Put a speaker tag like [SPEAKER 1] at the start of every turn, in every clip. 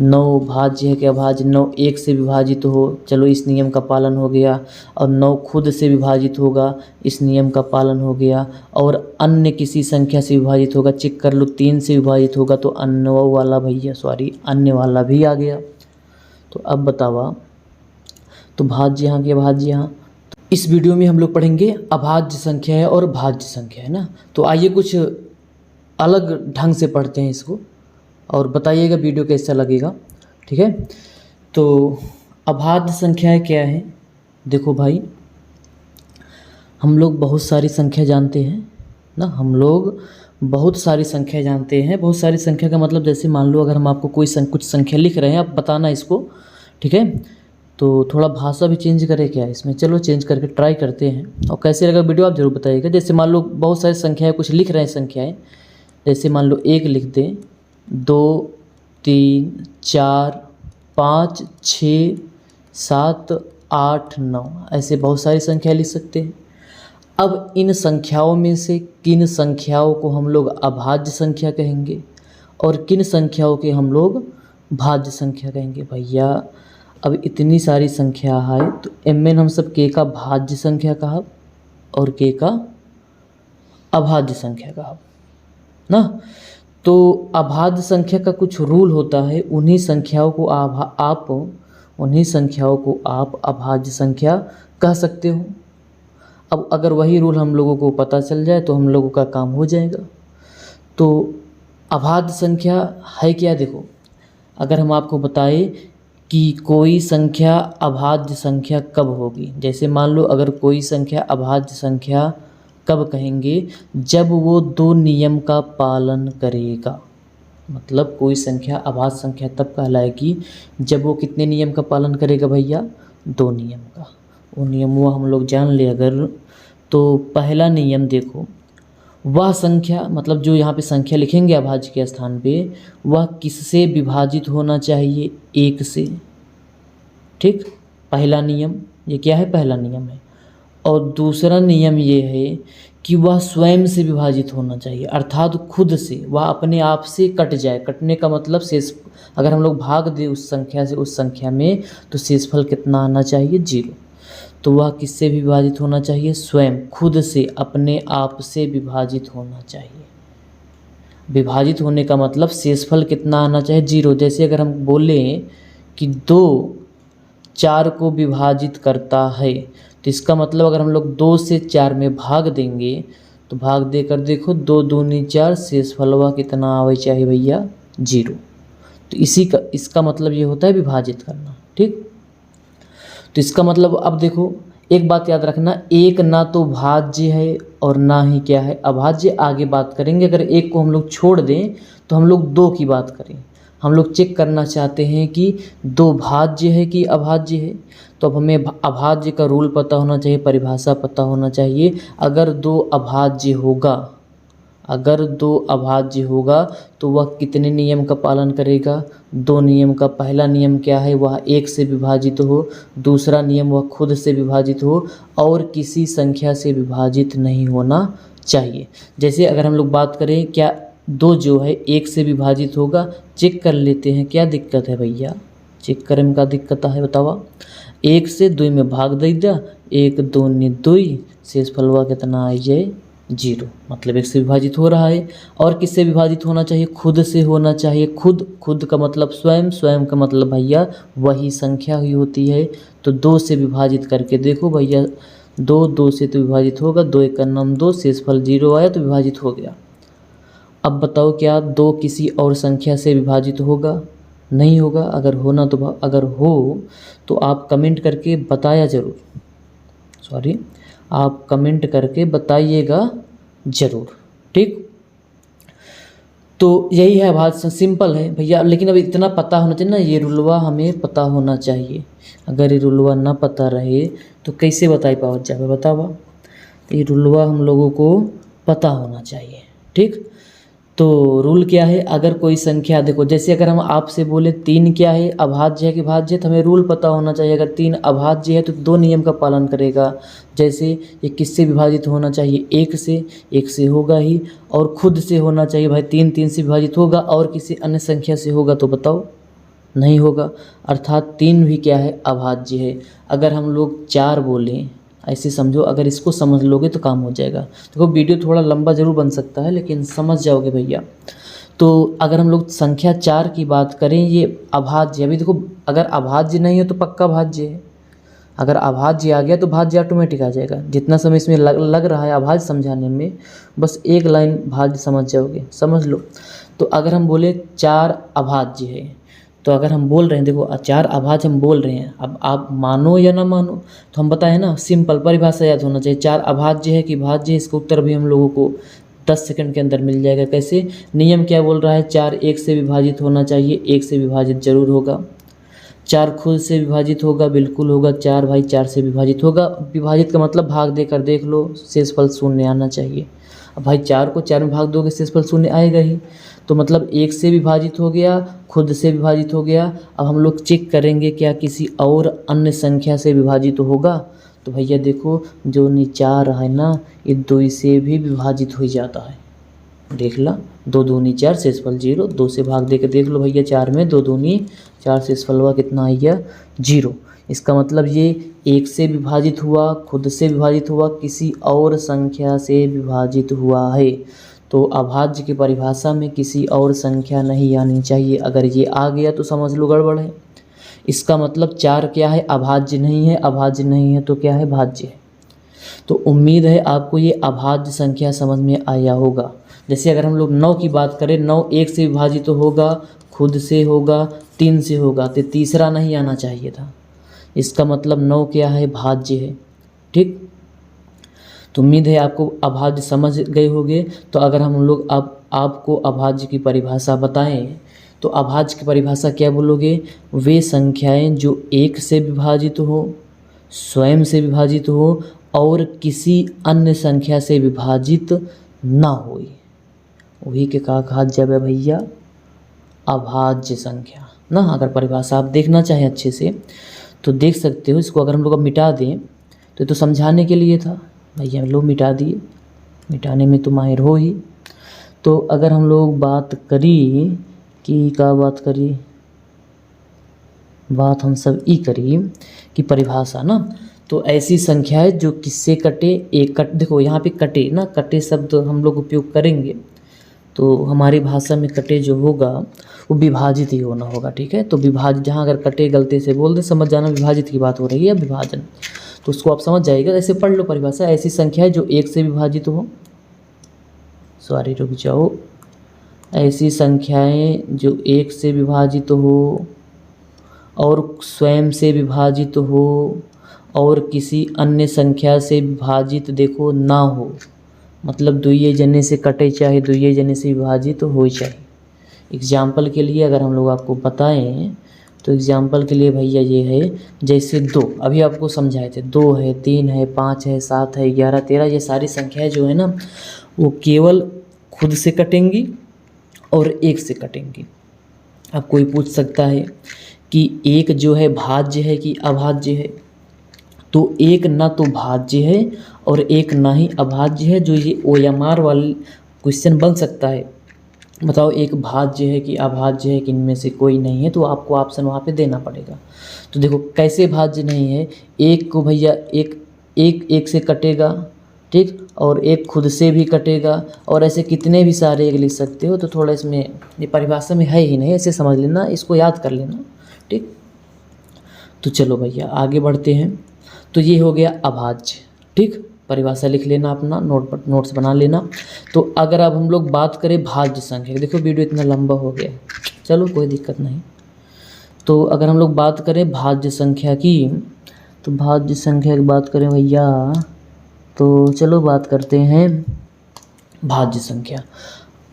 [SPEAKER 1] 9 भाज्य है कि अभाज्य, 9 1 से विभाजित हो, चलो इस नियम का पालन हो गया। और 9 खुद से विभाजित होगा, इस नियम का पालन हो गया। और अन्य किसी संख्या से विभाजित होगा, चेक कर लो 3 से विभाजित होगा तो अन्य वाला अन्य वाला भी आ गया। तो अब बतावा, तो भाज्य यहाँ की अभाज्य यहाँ। इस वीडियो में हम लोग पढ़ेंगे अभाज्य संख्या है और भाज्य संख्या है ना। तो आइए कुछ अलग ढंग से पढ़ते हैं इसको और बताइएगा वीडियो कैसा लगेगा, ठीक है। तो अभाज्य संख्याएं क्या है, देखो भाई, हम लोग बहुत सारी संख्या जानते हैं ना, हम लोग बहुत सारी संख्या जानते हैं। बहुत सारी संख्या का मतलब जैसे मान लो अगर हम आपको कुछ संख्या लिख रहे हैं, आप बताना इसको, ठीक है। तो थोड़ा भाषा भी चेंज करें क्या इसमें, चलो चेंज करके ट्राई करते हैं और कैसे लगा वीडियो आप ज़रूर बताइएगा। जैसे मान लो बहुत सारी संख्याएं कुछ लिख रहे हैं संख्याएं, जैसे मान लो 1 लिख दें, 2 3 4 5 6 7 8 9, ऐसे बहुत सारी संख्या लिख सकते हैं। अब इन संख्याओं में से किन संख्याओं को हम लोग अभाज्य संख्या कहेंगे और किन संख्याओं के हम लोग भाज्य संख्या कहेंगे। भैया अब इतनी सारी संख्या है तो एम हम सब के का भाज्य संख्या कहा और के का अभाज्य संख्या कहा ना। तो अभाज्य संख्या का कुछ रूल होता है, उन्हीं संख्याओं को आप अभाज्य संख्या कह सकते हो। अब अगर वही रूल हम लोगों को पता चल जाए तो हम लोगों का काम हो जाएगा। तो अभाज्य संख्या है क्या, देखो अगर हम आपको बताएं कि कोई संख्या अभाज्य संख्या कब होगी, जैसे मान लो अगर कोई संख्या अभाज्य संख्या कब कहेंगे, जब वो 2 नियम का पालन करेगा। मतलब कोई संख्या अभाज्य संख्या तब कहलाएगी जब वो कितने नियम का पालन करेगा भैया, 2 नियम का। वो नियम वो हम लोग जान ले अगर, तो पहला नियम देखो, वह संख्या, मतलब जो यहाँ पे संख्या लिखेंगे अभाज्य के स्थान पे, वह किससे विभाजित होना चाहिए, 1 से, ठीक। पहला नियम ये क्या है, पहला नियम है। और दूसरा नियम ये है कि वह स्वयं से विभाजित होना चाहिए, अर्थात खुद से, वह अपने आप से कट जाए। कटने का मतलब शेष, अगर हम लोग भाग दें उस संख्या से उस संख्या में तो शेषफल कितना आना चाहिए, 0। तो वह किससे विभाजित होना चाहिए, स्वयं, खुद से, अपने आप से विभाजित होना चाहिए। विभाजित होने का मतलब शेषफल कितना आना चाहिए, 0। जैसे अगर हम बोलें कि 2 4 को विभाजित करता है, तो इसका मतलब अगर हम लोग 2 से 4 में भाग देंगे तो भाग देकर देखो 2 दूनी 4, शेषफलवा कितना आवे चाहिए भैया, 0। तो इसका मतलब ये होता है विभाजित करना, ठीक। तो इसका मतलब अब देखो एक बात याद रखना, 1 ना तो भाज्य है और ना ही क्या है, अभाज्य। आगे बात करेंगे, अगर 1 को हम लोग छोड़ दें तो हम लोग 2 की बात करें। हम लोग चेक करना चाहते हैं कि 2 भाज्य है कि अभाज्य है, तो अब हमें अभाज्य का रूल पता होना चाहिए, परिभाषा पता होना चाहिए। अगर 2 अभाज्य होगा तो वह कितने नियम का पालन करेगा, 2 नियम का। पहला नियम क्या है, वह 1 से विभाजित हो। दूसरा नियम, वह खुद से विभाजित हो और किसी संख्या से विभाजित नहीं होना चाहिए। जैसे अगर हम लोग बात करें, क्या 2 जो है 1 से विभाजित होगा, चेक कर लेते हैं क्या दिक्कत है भैया, चेक करें में क्या दिक्कत है बतावा। 1 से 2 में भाग दे दिया, 1 दूनी 2, शेषफलवा कितना आई जाए, 0। मतलब 1 से विभाजित हो रहा है। और किससे विभाजित होना चाहिए, खुद से होना चाहिए। खुद का मतलब स्वयं का मतलब भैया वही संख्या ही होती है। तो 2 से विभाजित करके देखो भैया, 2 से तो विभाजित होगा, 2 1 का नाम 2, शेषफल 0 आया तो विभाजित हो गया। अब बताओ क्या 2 किसी और संख्या से विभाजित होगा, नहीं होगा। अगर हो तो आप कमेंट करके बताया ज़रूर, आप कमेंट करके बताइएगा ज़रूर, ठीक। तो यही है अभाज्य, सिंपल है भैया। लेकिन अब इतना पता होना चाहिए ना, ये रूलवा हमें पता होना चाहिए। अगर ये रूलवा ना पता रहे तो कैसे बताई पावत जाए, बतावा। ये रूलवा हम लोगों को पता होना चाहिए, ठीक। तो रूल क्या है, अगर कोई संख्या, देखो जैसे अगर हम आपसे बोले 3 क्या है, अभाज्य है कि भाज्य है, तो हमें रूल पता होना चाहिए। अगर 3 अभाज्य है तो 2 नियम का पालन करेगा। जैसे ये किससे विभाजित होना चाहिए, 1 से होगा ही, और खुद से होना चाहिए भाई, 3 से विभाजित होगा, और किसी अन्य संख्या से होगा तो बताओ, नहीं होगा। अर्थात 3 भी क्या है, अभाज्य है। अगर हम लोग 4 बोलें, ऐसे समझो, अगर इसको समझ लोगे तो काम हो जाएगा। देखो वीडियो थोड़ा लंबा ज़रूर बन सकता है, लेकिन समझ जाओगे भैया। तो अगर हम लोग संख्या 4 की बात करें, ये अभाज्य। अभी देखो, अगर अभाज्य नहीं है तो पक्का भाज्य है। अगर अभाज्य आ गया तो भाज्य ऑटोमेटिक आ जाएगा। जितना समय इसमें लग रहा है अभाज्य समझाने में, बस एक लाइन भाज्य समझ जाओगे, समझ लो। तो अगर हम बोले 4 अभाज्य है, तो अगर हम बोल रहे हैं, देखो 4 अभाज्य हम बोल रहे हैं, अब आप मानो या ना मानो, तो हम बताएं ना, सिंपल परिभाषा याद होना चाहिए। 4 अभाज्य है कि भाज्य है, इसका उत्तर भी हम लोगों को 10 सेकंड के अंदर मिल जाएगा। कैसे? नियम क्या बोल रहा है, 4 1 से विभाजित होना चाहिए, 1 से विभाजित जरूर होगा। 4 खुद से विभाजित होगा, बिल्कुल होगा। 4 भाई 4 से विभाजित होगा। विभाजित का मतलब भाग देकर देख लो, शेषफल 0 आना चाहिए। अब भाई 4 को 4 में भाग दोगे, शेषफल 0 आएगा ही। तो मतलब 1 से विभाजित हो गया, खुद से विभाजित हो गया। अब हम लोग चेक करेंगे क्या किसी और अन्य संख्या से विभाजित होगा। तो भैया देखो, जो 4 है ना, ये 2 से भी विभाजित हो जाता है। देख ला, 2 दूनी 4, शेषफल 0। 2 से भाग देकर देख लो भैया, 4 में 2 दूनी 4, शेषफल हुआ कितना आ गया, 0। इसका मतलब ये 1 से विभाजित हुआ, खुद से विभाजित हुआ, किसी और संख्या से विभाजित हुआ है। तो अभाज्य की परिभाषा में किसी और संख्या नहीं आनी चाहिए। अगर ये आ गया तो समझ लो गड़बड़ है। इसका मतलब 4 क्या है, अभाज्य नहीं है। अभाज्य नहीं है तो क्या है, भाज्य है। तो उम्मीद है आपको ये अभाज्य संख्या समझ में आया होगा। जैसे अगर हम लोग 9 की बात करें, 9 1 से विभाजित तो होगा, खुद से होगा, 3 से होगा, तो तीसरा नहीं आना चाहिए था। इसका मतलब 9 क्या है, भाज्य है। ठीक, तो उम्मीद है आपको अभाज्य समझ गए होंगे। तो अगर हम लोग अब आपको अभाज्य की परिभाषा बताएं, तो अभाज्य की परिभाषा क्या बोलोगे, वे संख्याएं जो 1 से विभाजित हो, स्वयं से विभाजित हो और किसी अन्य संख्या से विभाजित ना हो, वही के कहा जाए भैया, अभाज्य संख्या ना। अगर परिभाषा आप देखना चाहें अच्छे से तो देख सकते हो। इसको अगर हम लोग अब मिटा दें, तो ये तो समझाने के लिए था भैया, हम लोग मिटा दिए, मिटाने में तो माहिर हो ही। तो अगर हम लोग बात करी कि क्या बात करी, बात हम सब ई करी कि परिभाषा ना, तो ऐसी संख्या है जो किससे कटे, एक कट। देखो यहाँ पे कटे ना, कटे शब्द हम लोग उपयोग करेंगे, तो हमारी भाषा में कटे जो होगा वो विभाजित ही होना होगा। ठीक है, तो विभाजित, जहाँ अगर कटे गलती से बोल दे, समझ जाना विभाजित की बात हो रही है, विभाजन। तो उसको आप समझ जाइएगा। ऐसे पढ़ लो परिभाषा, ऐसी संख्या है जो 1 से विभाजित हो, सॉरी रुक जाओ, ऐसी संख्याएं जो 1 से विभाजित हो और स्वयं से विभाजित हो और किसी अन्य संख्या से विभाजित देखो ना हो। मतलब दुइये जने से कटे चाहे दुइये जने से विभाजित हो चाहे। एग्जाम्पल के लिए अगर हम लोग आपको बताएं, तो एग्जाम्पल के लिए भैया ये है, जैसे 2 अभी आपको समझाए थे, 2 है, 3 है, 5 है, 7 है, 11, 13, ये सारी संख्याएं जो है ना, वो केवल खुद से कटेंगी और 1 से कटेंगी। अब कोई पूछ सकता है कि 1 जो है भाज्य है कि अभाज्य है, तो 1 ना तो भाज्य है और 1 ना ही अभाज्य है। जो ये OMR वाली क्वेश्चन बन सकता है, बताओ 1 भाज्य है कि अभाज्य है, कि इनमें से कोई नहीं है, तो आपको ऑप्शन वहाँ पे देना पड़ेगा। तो देखो कैसे भाज्य नहीं है, 1 को भैया एक से कटेगा, ठीक, और 1 खुद से भी कटेगा, और ऐसे कितने भी सारे 1 लिख सकते हो। तो थोड़ा इसमें ये परिभाषा में है ही नहीं, ऐसे समझ लेना, इसको याद कर लेना। ठीक, तो चलो भैया आगे बढ़ते हैं। तो ये हो गया अभाज्य। ठीक, परिभाषा लिख लेना अपना, नोट्स बना लेना। तो अगर अब हम लोग बात करें भाज्य संख्या, देखो वीडियो इतना लंबा हो गया, चलो कोई दिक्कत नहीं। तो अगर हम लोग बात करें भाज्य संख्या की, तो भाज्य संख्या की बात करें भैया, तो चलो बात करते हैं भाज्य संख्या।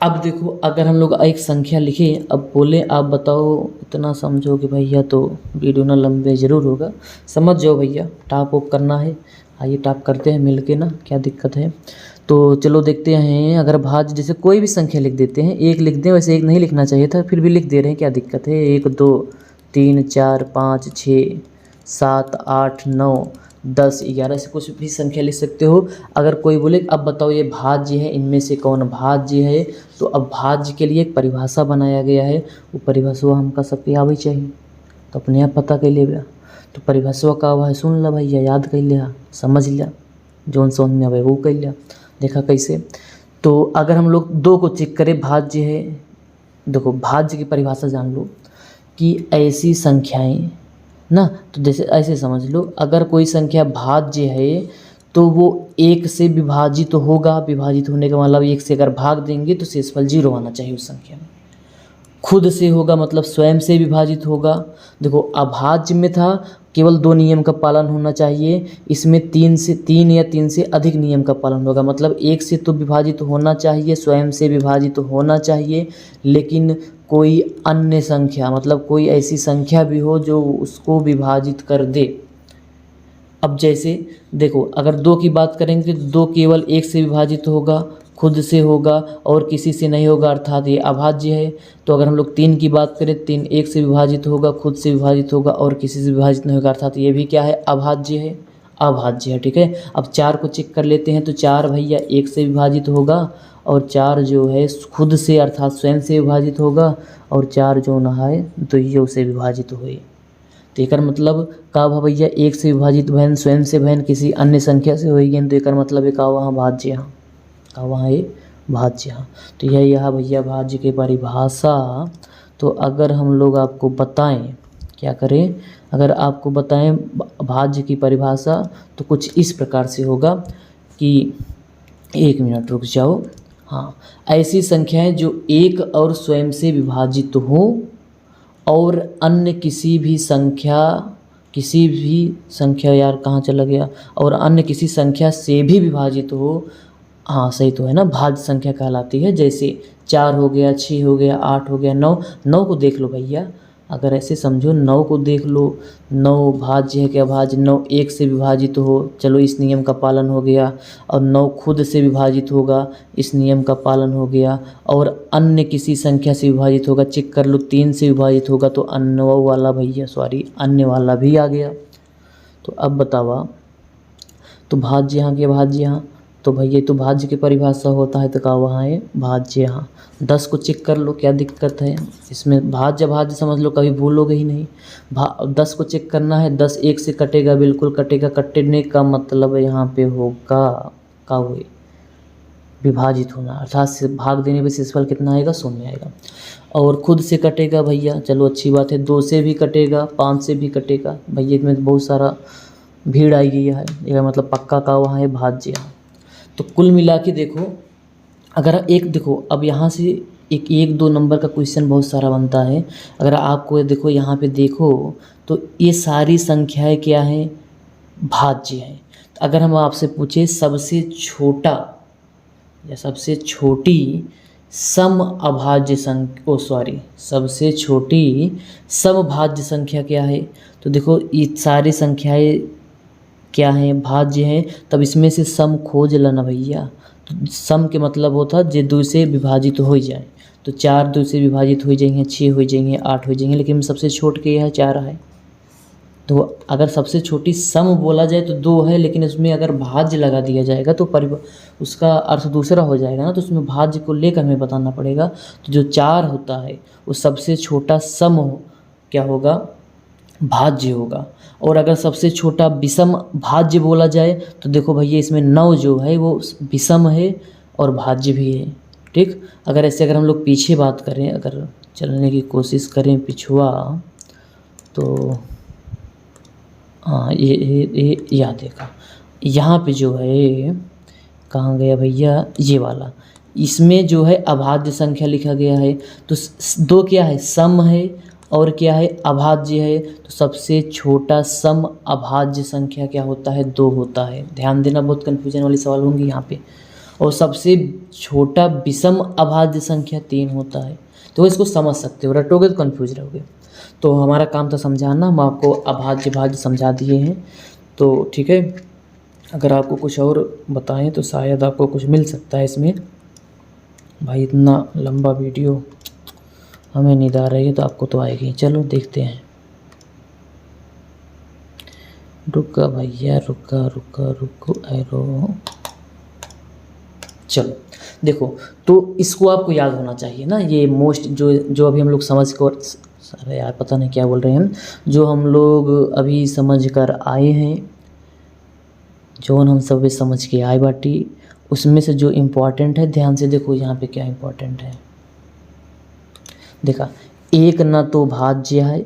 [SPEAKER 1] अब देखो अगर हम लोग एक संख्या लिखें, अब बोले आप बताओ, इतना समझोगे भैया तो वीडियो ना लंबे ज़रूर होगा, समझ जाओ भैया। टॉप ऑफ करना है, आइए टॉप करते हैं मिल के ना, क्या दिक्कत है। तो चलो देखते हैं, अगर भाज्य जैसे कोई भी संख्या लिख देते हैं, 1 लिख दें, वैसे 1 नहीं लिखना चाहिए था, फिर भी लिख दे रहे हैं, क्या दिक्कत है। 1 2 3 4 5 6 7 8 9 10, 11 से कुछ भी संख्या लिख सकते हो। अगर कोई बोले अब बताओ ये भाज्य है, इनमें से कौन भाज्य है, तो अब भाज्य के लिए एक परिभाषा बनाया गया है, वो परिभाषा हमका सबके आवे चाहिए, तो अपने आप पता कर लेगा। तो परिभाषा का हुआ है, सुन ला भैया, याद कर लिया, समझ लिया, जोन समझ में आवे वो कर लिया। देखा कैसे, तो अगर हम लोग 2 को चेक करें, भाज्य है, देखो भाज्य की परिभाषा जान लो कि ऐसी संख्याएं ना, तो जैसे ऐसे समझ लो, अगर कोई संख्या भाज्य है तो वो 1 से विभाजित होगा, विभाजित होने का मतलब 1 से अगर भाग देंगे तो शेषफल 0 आना चाहिए उस संख्या में। खुद से होगा मतलब स्वयं से विभाजित होगा। देखो अभाज्य में था केवल 2 नियम का पालन होना चाहिए, इसमें 3 या 3 से अधिक नियम का पालन होगा, मतलब 1 से तो विभाजित होना चाहिए, स्वयं से विभाजित होना चाहिए, लेकिन कोई अन्य संख्या मतलब कोई ऐसी संख्या भी हो जो उसको विभाजित कर दे। अब जैसे देखो अगर 2 की बात करेंगे तो 2 केवल 1 से विभाजित होगा, खुद से होगा और किसी से नहीं होगा, अर्थात ये अभाज्य है। तो अगर हम लोग 3 की बात करें, 3 1 से विभाजित होगा, खुद से विभाजित होगा और किसी से विभाजित नहीं होगा, अर्थात ये भी क्या है, अभाज्य है, अभाज्य है। ठीक है, अब 4 को चेक कर लेते हैं, तो 4 भैया 1 से विभाजित होगा और 4 जो है खुद से अर्थात स्वयं से विभाजित होगा और 4 जो ना है दुइयों से विभाजित हुए। तो एकर मतलब का भा भैया 1 से विभाजित बहन स्वयं से बहन किसी अन्य संख्या से होगी, तो एकर मतलब है का वहाँ भाज्य, यहाँ का वहाँ ये भाज्य। तो यह भैया भाज्य की परिभाषा। तो अगर हम लोग आपको बताएं, क्या करें, अगर आपको बताएं भाज्य की परिभाषा तो कुछ इस प्रकार से होगा कि 1 मिनट रुक जाओ। हाँ, ऐसी संख्याएं जो 1 और स्वयं से विभाजित हो और अन्य किसी भी संख्या यार कहाँ चला गया, और अन्य किसी संख्या से भी विभाजित हो, हाँ सही तो है ना, भाज्य संख्या कहलाती है। जैसे 4 हो गया, 6 हो गया, 8 हो गया, 9 को देख लो भैया, अगर ऐसे समझो 9 को देख लो, 9 भाज्य है क्या, भाज्य 9 1 से विभाजित हो, चलो इस नियम का पालन हो गया, और 9 खुद से विभाजित होगा, इस नियम का पालन हो गया, और अन्य किसी संख्या से विभाजित होगा, चेक कर लो 3 से विभाजित होगा तो अन्य वाला भैया अन्य वाला भी आ गया। तो अब बतावा, तो भाज्य यहाँ के भाज्य यहाँ, तो भैया तो भाज्य की परिभाषा होता है तो का वहाँ है भाज्य यहाँ। 10 को चेक कर लो, क्या दिक्कत है इसमें, भाज्य समझ लो, कभी भूलोगे ही नहीं। 10 को चेक करना है, 10 1 से कटेगा, बिल्कुल कटेगा, कटने का मतलब यहाँ पे होगा का हुए विभाजित होना, अर्थात भाग देने पे शेषफल कितना आएगा, 0 आएगा। और खुद से कटेगा भैया, चलो अच्छी बात है, 2 से भी कटेगा, 5 से भी कटेगा, भैया इसमें बहुत सारा भीड़ आई गई है, यह मतलब पक्का का वहाँ है भाज्य। तो कुल मिला के देखो, अगर एक देखो अब यहाँ से एक 2 नंबर का क्वेश्चन बहुत सारा बनता है। अगर आपको देखो यहाँ पे देखो तो ये सारी संख्याएं क्या हैं, भाज्य हैं। अगर हम आपसे पूछे सबसे छोटा या सबसे छोटी समभाज्य सबसे छोटी समभाज्य संख्या क्या है, तो देखो ये सारी संख्याएं क्या हैं, भाज्य हैं, तब इसमें से सम खोज लेना भैया। तो सम के मतलब होता जे 2 से विभाजित हो जाए, तो 4 2 से विभाजित हो जाएंगे, 6 हो जाएंगे, 8 हो जाएंगे, लेकिन सबसे छोट के यह 4 है। तो अगर सबसे छोटी सम बोला जाए तो 2 है, लेकिन उसमें अगर भाज्य लगा दिया जाएगा तो उसका अर्थ दूसरा हो जाएगा ना, तो उसमें भाज्य को लेकर हमें बताना पड़ेगा। तो जो 4 होता है वो सबसे छोटा सम क्या होगा, भाज्य होगा। और अगर सबसे छोटा विषम भाज्य बोला जाए तो देखो भैया इसमें 9 जो है वो विषम है और भाज्य भी है। ठीक, अगर ऐसे अगर हम लोग पीछे बात करें, अगर चलने की कोशिश करें पिछुआ, तो हाँ ये याद देखा, यहाँ पे जो है कहाँ गया भैया, ये वाला, इसमें जो है अभाज्य संख्या लिखा गया है। तो 2 क्या है, सम है, और क्या है, अभाज्य है। तो सबसे छोटा सम अभाज्य संख्या क्या होता है, 2 होता है। ध्यान देना, बहुत कन्फ्यूजन वाली सवाल होंगी यहाँ पे। और सबसे छोटा विषम अभाज्य संख्या 3 होता है। तो इसको समझ सकते हो, रटोगे तो कन्फ्यूज रहोगे। तो हमारा काम था समझाना, हम आपको अभाज्य भाज्य समझा दिए हैं। तो ठीक है, अगर आपको कुछ और बताएं तो शायद आपको कुछ मिल सकता है इसमें। भाई इतना लंबा वीडियो हमें नींद आ रही है, तो आपको तो आएगी। चलो देखते हैं, रुका भैया, रुका रुका रुको एरो। चलो देखो, तो इसको आपको याद होना चाहिए ना, ये मोस्ट जो जो अभी हम लोग समझ कर, अरे यार पता नहीं क्या बोल रहे हैं हम, जो हम लोग अभी समझ कर आए हैं, जो हम सब समझ के आए बाटी, उसमें से जो इम्पोर्टेंट है ध्यान से देखो यहाँ पे क्या इम्पोर्टेंट है। देखा, एक ना तो भाज्य है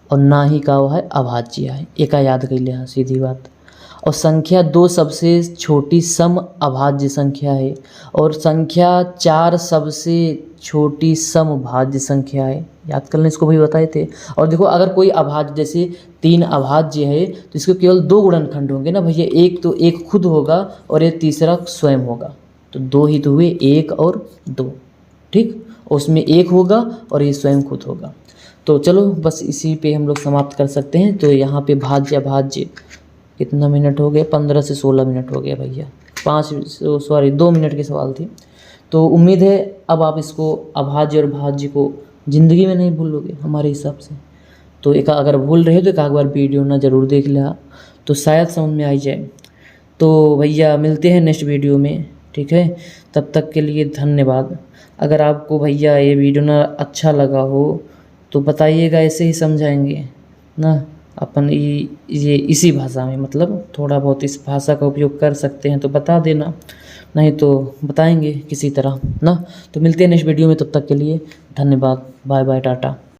[SPEAKER 1] और ना ही का वो है अभाज्य है, एक याद कर लिया सीधी बात। और संख्या 2 सबसे छोटी सम अभाज्य संख्या है, और संख्या 4 सबसे छोटी सम भाज्य संख्या है। याद कर लें, इसको भी बताए थे। और देखो, अगर कोई अभाज्य जैसे 3 अभाज्य है तो इसको केवल 2 गुणनखंड होंगे ना भैया, एक तो एक खुद होगा और एक तीसरा स्वयं होगा, तो 2 ही तो हुए, 1 और 2, ठीक। उसमें 1 होगा और ये स्वयं खुद होगा। तो चलो बस इसी पे हम लोग समाप्त कर सकते हैं। तो यहाँ पे भाज्य अभाज्य कितना मिनट हो गए, 15 से 16 मिनट हो गया भैया, 2 मिनट के सवाल थे। तो उम्मीद है अब आप इसको अभाज्य और भाज्य को ज़िंदगी में नहीं भूलोगे हमारे हिसाब से। तो एक अगर भूल रहे हो तो एक बार वीडियो ना ज़रूर देख लिया, तो शायद समझ में आ जाए। तो भैया मिलते हैं नेक्स्ट वीडियो में, ठीक है। तब तक के लिए धन्यवाद। अगर आपको भैया ये वीडियो ना अच्छा लगा हो तो बताइएगा, ऐसे ही समझाएंगे ना अपन ये इसी भाषा में, मतलब थोड़ा बहुत इस भाषा का उपयोग कर सकते हैं तो बता देना, नहीं तो बताएंगे किसी तरह ना। तो मिलते हैं नेक्स्ट वीडियो में, तब तक के लिए धन्यवाद, बाय बाय, टाटा।